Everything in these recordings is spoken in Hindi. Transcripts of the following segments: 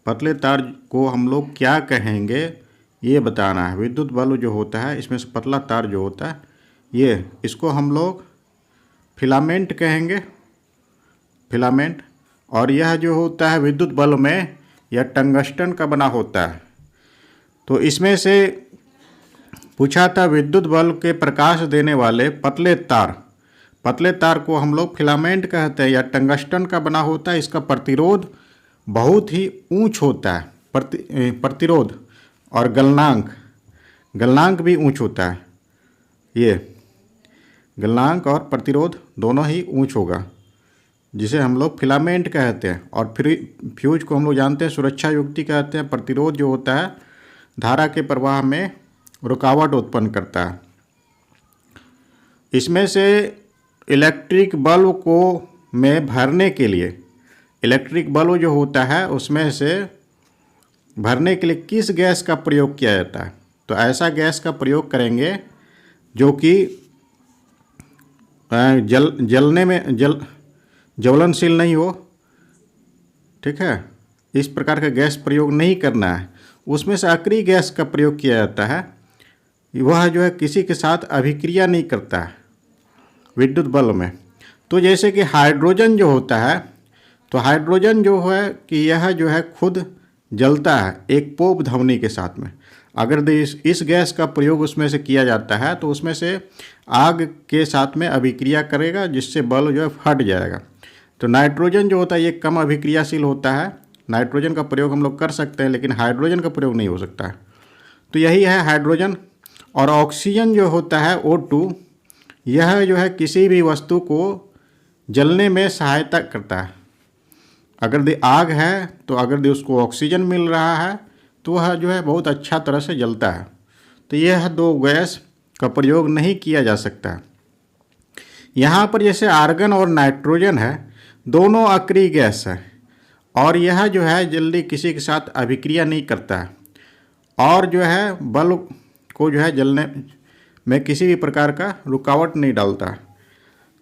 पतले तार को हम लोग क्या कहेंगे ये बताना है। विद्युत बल्ब जो होता है इसमें से पतला तार जो होता है इसको हम लोग फिलामेंट कहेंगे, फिलामेंट। और यह जो होता है विद्युत बल्ब में यह टंगस्टन का बना होता है। तो इसमें से पूछा था विद्युत बल्ब के प्रकाश देने वाले पतले तार को हम लोग फिलामेंट कहते हैं या टंगस्टन का बना होता है। इसका प्रतिरोध बहुत ही ऊंच होता है, प्रतिरोध और गलनांक भी ऊंच होता है। ये गलनांक और प्रतिरोध दोनों ही ऊंच होगा, जिसे हम लोग फिलामेंट कहते हैं। और फ्यूज को हम लोग जानते हैं सुरक्षा युक्ति कहते हैं। प्रतिरोध जो होता है धारा के प्रवाह में रुकावट उत्पन्न करता है। इसमें से इलेक्ट्रिक बल्ब को में भरने के लिए, इलेक्ट्रिक बल्ब जो होता है उसमें से भरने के लिए किस गैस का प्रयोग किया जाता है? तो ऐसा गैस का प्रयोग करेंगे जो कि ज्वलनशील नहीं हो, ठीक है। इस प्रकार का गैस प्रयोग नहीं करना है। उसमें से अक्रिय गैस का प्रयोग किया जाता है। वह जो है किसी के साथ अभिक्रिया नहीं करता है विद्युत बल्ब में। तो जैसे कि हाइड्रोजन जो होता है, तो हाइड्रोजन जो है कि यह जो है खुद जलता है एक पोप ध्वनि के साथ में। अगर इस गैस का प्रयोग उसमें से किया जाता है तो उसमें से आग के साथ में अभिक्रिया करेगा, जिससे बल्ब जो है फट जाएगा। तो नाइट्रोजन जो होता है ये कम अभिक्रियाशील होता है। नाइट्रोजन का प्रयोग हम लोग कर सकते हैं, लेकिन हाइड्रोजन का प्रयोग नहीं हो सकता है। तो यही है हाइड्रोजन। और ऑक्सीजन जो होता है O2, यह जो है किसी भी वस्तु को जलने में सहायता करता है। अगर आग है तो अगर उसको ऑक्सीजन मिल रहा है तो वह जो है बहुत अच्छा तरह से जलता है। तो यह दो गैस का प्रयोग नहीं किया जा सकता। यहाँ पर जैसे आर्गन और नाइट्रोजन है, दोनों अक्रिय गैस है और यह जो है जल्दी किसी के साथ अभिक्रिया नहीं करता है और जो है बल्ब को जो है जलने में किसी भी प्रकार का रुकावट नहीं डालता।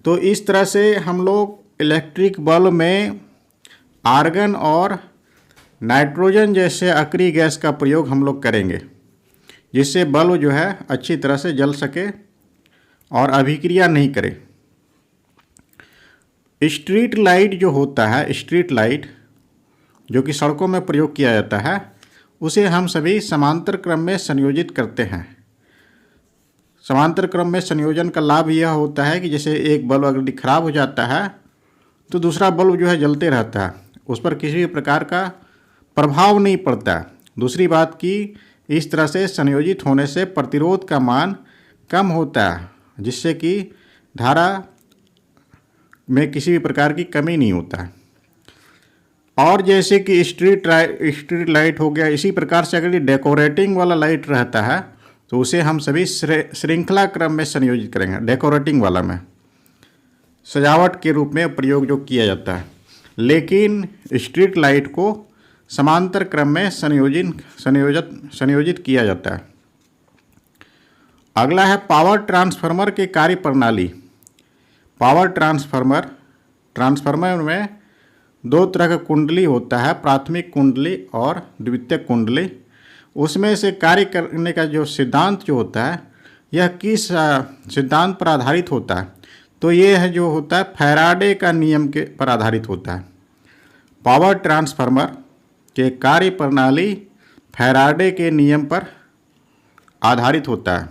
तो इस तरह से हम लोग इलेक्ट्रिक बल्ब में आर्गन और नाइट्रोजन जैसे अक्रिय गैस का प्रयोग हम लोग करेंगे, जिससे बल्ब जो है अच्छी तरह से जल सके और अभिक्रिया नहीं करे। स्ट्रीट लाइट जो होता है, स्ट्रीट लाइट जो कि सड़कों में प्रयोग किया जाता है, उसे हम सभी समांतर क्रम में संयोजित करते हैं। समांतर क्रम में संयोजन का लाभ यह होता है कि जैसे एक बल्ब अगर खराब हो जाता है तो दूसरा बल्ब जो है जलते रहता है, उस पर किसी भी प्रकार का प्रभाव नहीं पड़ता। दूसरी बात कि इस तरह से संयोजित होने से प्रतिरोध का मान कम होता है, जिससे कि धारा में किसी भी प्रकार की कमी नहीं होता है। और जैसे कि स्ट्रीट लाइट हो गया, इसी प्रकार से अगर ये डेकोरेटिंग वाला लाइट रहता है तो उसे हम सभी श्रृंखला क्रम में संयोजित करेंगे। डेकोरेटिंग वाला में सजावट के रूप में प्रयोग जो किया जाता है, लेकिन स्ट्रीट लाइट को समांतर क्रम में संयोजित किया जाता है। अगला है पावर ट्रांसफार्मर के कार्य प्रणाली। पावर ट्रांसफार्मर में दो तरह का कुंडली होता है, प्राथमिक कुंडली और द्वितीयक कुंडली। उसमें से कार्य करने का जो सिद्धांत जो होता है, यह किस सिद्धांत पर आधारित होता है? तो ये है जो होता है फैराडे का नियम के पर आधारित होता है। पावर ट्रांसफार्मर के कार्य प्रणाली फैराडे के नियम पर आधारित होता है।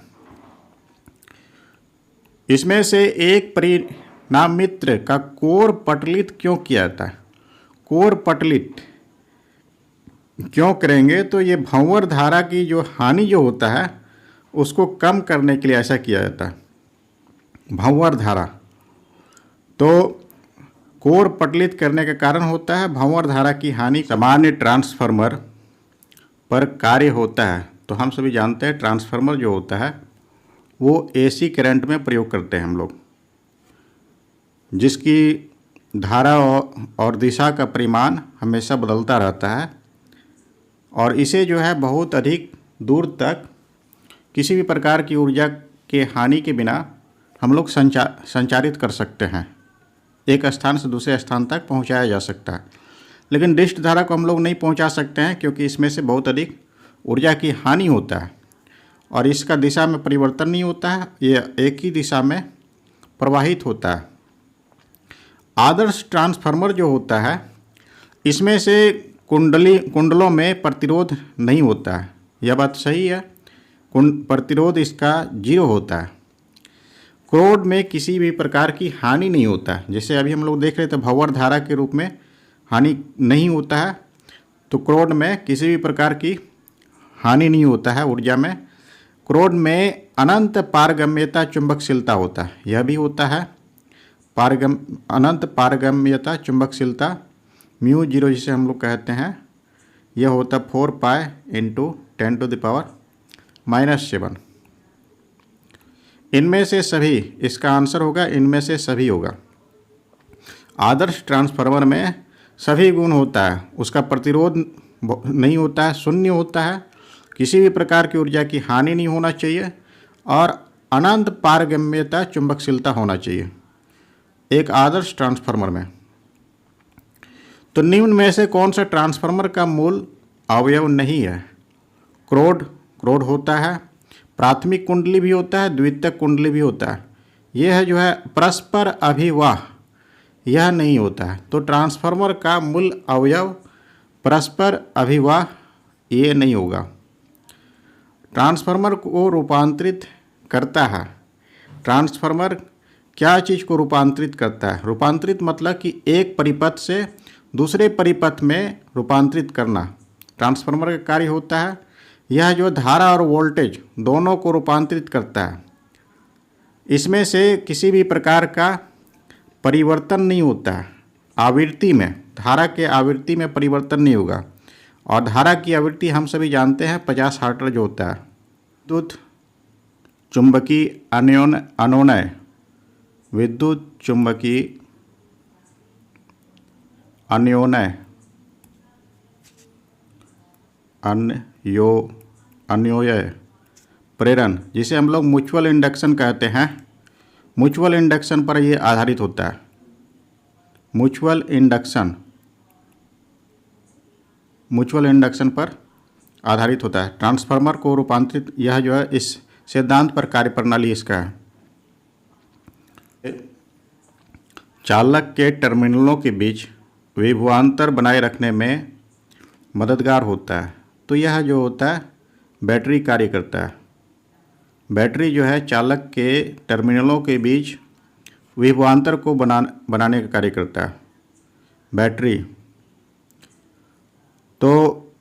इसमें से एक परिणामित्र का कोर पटलित क्यों किया जाता है? कोर पटलित क्यों करेंगे? तो ये भंवर धारा की जो हानि जो होता है उसको कम करने के लिए ऐसा किया जाता है, भंवर धारा। तो कोर पटलित करने का कारण होता है भंवर धारा की हानि। सामान्य ट्रांसफार्मर पर कार्य होता है। तो हम सभी जानते हैं ट्रांसफार्मर जो होता है वो AC करंट में प्रयोग करते हैं हम लोग, जिसकी धारा और दिशा का परिमाण हमेशा बदलता रहता है और इसे जो है बहुत अधिक दूर तक किसी भी प्रकार की ऊर्जा के हानि के बिना हम लोग संचारित कर सकते हैं। एक स्थान से दूसरे स्थान तक पहुंचाया जा सकता है। लेकिन डिस्ट धारा को हम लोग नहीं पहुंचा सकते हैं क्योंकि इसमें से बहुत अधिक ऊर्जा की हानि होता है और इसका दिशा में परिवर्तन नहीं होता है, ये एक ही दिशा में प्रवाहित होता है। आदर्श ट्रांसफार्मर जो होता है इसमें से कुंडलों में प्रतिरोध नहीं होता है, यह बात सही है। प्रतिरोध इसका 0 होता है। क्रोड में किसी भी प्रकार की हानि नहीं होता है, जैसे अभी हम लोग देख रहे थे भंवर धारा के रूप में हानि नहीं होता है, तो क्रोड में किसी भी प्रकार की हानि नहीं होता है ऊर्जा में। क्रोड में अनंत पारगम्यता चुंबकशीलता होता है, यह भी होता है अनंत पारगम्यता चुंबकशीलता μ0 जिसे हम लोग कहते हैं, यह होता 4 पाई इंटू 10⁻⁻⁷। इनमें से सभी, इसका आंसर होगा इनमें से सभी होगा। आदर्श ट्रांसफार्मर में सभी गुण होता है, उसका प्रतिरोध नहीं होता है, शून्य होता है, किसी भी प्रकार की ऊर्जा की हानि नहीं होना चाहिए और अनंत पारगम्यता चुंबकशीलता होना चाहिए एक आदर्श ट्रांसफार्मर में। तो निम्न में से कौन सा ट्रांसफार्मर का मूल अवयव नहीं है? क्रोड होता है, प्राथमिक कुंडली भी होता है, द्वितीयक कुंडली भी होता है। यह है जो है परस्पर अभिवाह, यह नहीं होता है। तो ट्रांसफार्मर का मूल अवयव परस्पर अभिवाह ये नहीं होगा। ट्रांसफार्मर को रूपांतरित करता है। ट्रांसफार्मर क्या चीज़ को रूपांतरित करता है? रूपांतरित मतलब कि एक परिपथ से दूसरे परिपथ में रूपांतरित करना ट्रांसफार्मर का कार्य होता है। यह जो धारा और वोल्टेज दोनों को रूपांतरित करता है, इसमें से किसी भी प्रकार का परिवर्तन नहीं होता है। आवृत्ति में, धारा के आवृत्ति में परिवर्तन नहीं होगा और धारा की आवृत्ति हम सभी जानते हैं 50 हर्ट्ज होता है। विद्युत चुंबकीय अनोनय, विद्युत चुंबकीय अन्योन्य अन्योय प्रेरण, जिसे हम लोग म्यूचुअल इंडक्शन कहते हैं, म्यूचुअल इंडक्शन पर ये आधारित होता है। म्यूचुअल इंडक्शन पर आधारित होता है। ट्रांसफार्मर को रूपांतरित, यह जो है इस सिद्धांत पर कार्यप्रणाली इसका है। चालक के टर्मिनलों के बीच विभवांतर बनाए रखने में मददगार होता है। तो यह जो होता है बैटरी कार्य करता है। बैटरी जो है चालक के टर्मिनलों के बीच विभवांतर को बनाने का कार्य करता है बैटरी। तो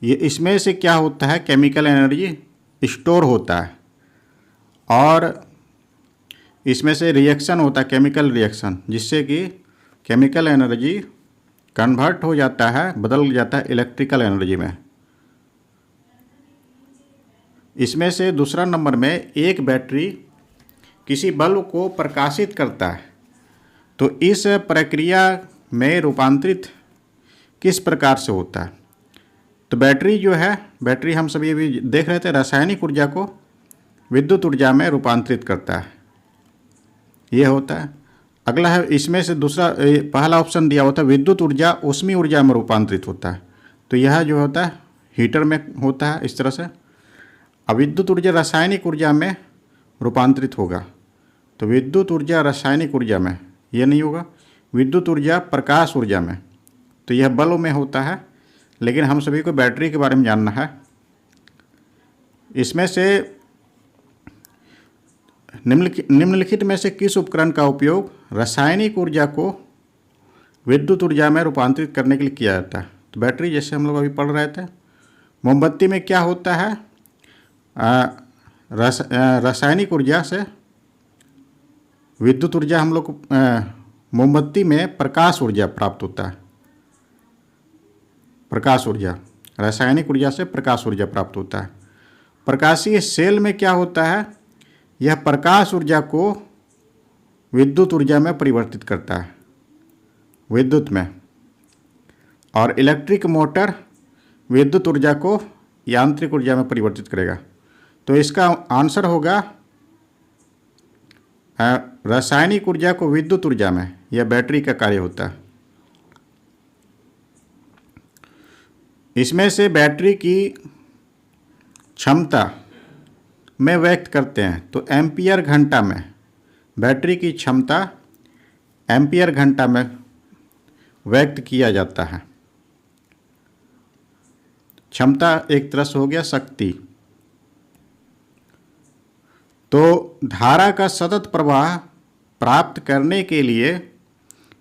ये इसमें से क्या होता है, केमिकल एनर्जी स्टोर होता है और इसमें से रिएक्शन होता है, केमिकल रिएक्शन, जिससे कि केमिकल एनर्जी कन्वर्ट हो जाता है, बदल जाता है इलेक्ट्रिकल एनर्जी में। इसमें से दूसरा नंबर में एक बैटरी किसी बल्ब को प्रकाशित करता है। तो इस प्रक्रिया में रूपांतरित किस प्रकार से होता है? तो बैटरी जो है, बैटरी हम सभी अभी देख रहे थे, रासायनिक ऊर्जा को विद्युत ऊर्जा में रूपांतरित करता है, यह होता है। अगला है, इसमें से दूसरा, पहला ऑप्शन दिया होता है विद्युत ऊर्जा ऊष्मीय ऊर्जा में रूपांतरित होता है। तो यह जो होता है हीटर में होता है इस तरह से। अब विद्युत ऊर्जा रासायनिक ऊर्जा में रूपांतरित होगा। तो विद्युत ऊर्जा रासायनिक ऊर्जा में यह नहीं होगा, विद्युत ऊर्जा प्रकाश ऊर्जा में। तो यह बल्ब में होता है, लेकिन हम सभी को बैटरी के बारे में जानना है। इसमें से निम्नलिखित में से किस उपकरण का उपयोग रासायनिक ऊर्जा को विद्युत ऊर्जा में रूपांतरित करने के लिए किया जाता है? तो बैटरी, जैसे हम लोग अभी पढ़ रहे थे। मोमबत्ती में क्या होता है, रासायनिक ऊर्जा से विद्युत ऊर्जा, हम लोग मोमबत्ती में प्रकाश ऊर्जा प्राप्त होता है। प्रकाश ऊर्जा, रासायनिक ऊर्जा से प्रकाश ऊर्जा प्राप्त होता है। प्रकाशीय सेल में क्या होता है, यह प्रकाश ऊर्जा को विद्युत ऊर्जा में परिवर्तित करता है, विद्युत में। और इलेक्ट्रिक मोटर विद्युत ऊर्जा को यांत्रिक ऊर्जा में परिवर्तित करेगा। तो इसका आंसर होगा रासायनिक ऊर्जा को विद्युत ऊर्जा में, यह बैटरी का कार्य होता है। इसमें से बैटरी की क्षमता में व्यक्त करते हैं, तो एम्पियर घंटा में, बैटरी की क्षमता एम्पियर घंटा में व्यक्त किया जाता है। क्षमता एक तरह से हो गया शक्ति। तो धारा का सतत प्रवाह प्राप्त करने के लिए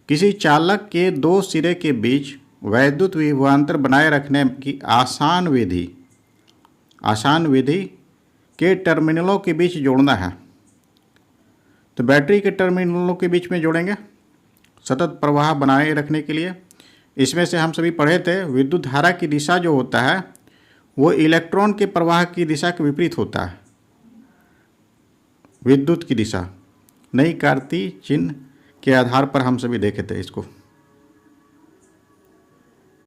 किसी चालक के दो सिरे के बीच वैद्युत विभवांतर बनाए रखने की आसान विधि के टर्मिनलों के बीच जोड़ना है। तो बैटरी के टर्मिनलों के बीच में जोड़ेंगे सतत प्रवाह बनाए रखने के लिए। इसमें से हम सभी पढ़े थे, विद्युत धारा की दिशा जो होता है वो इलेक्ट्रॉन के प्रवाह की दिशा के विपरीत होता है। विद्युत की दिशा नई कार्तीय चिन्ह के आधार पर हम सभी देखे थे इसको।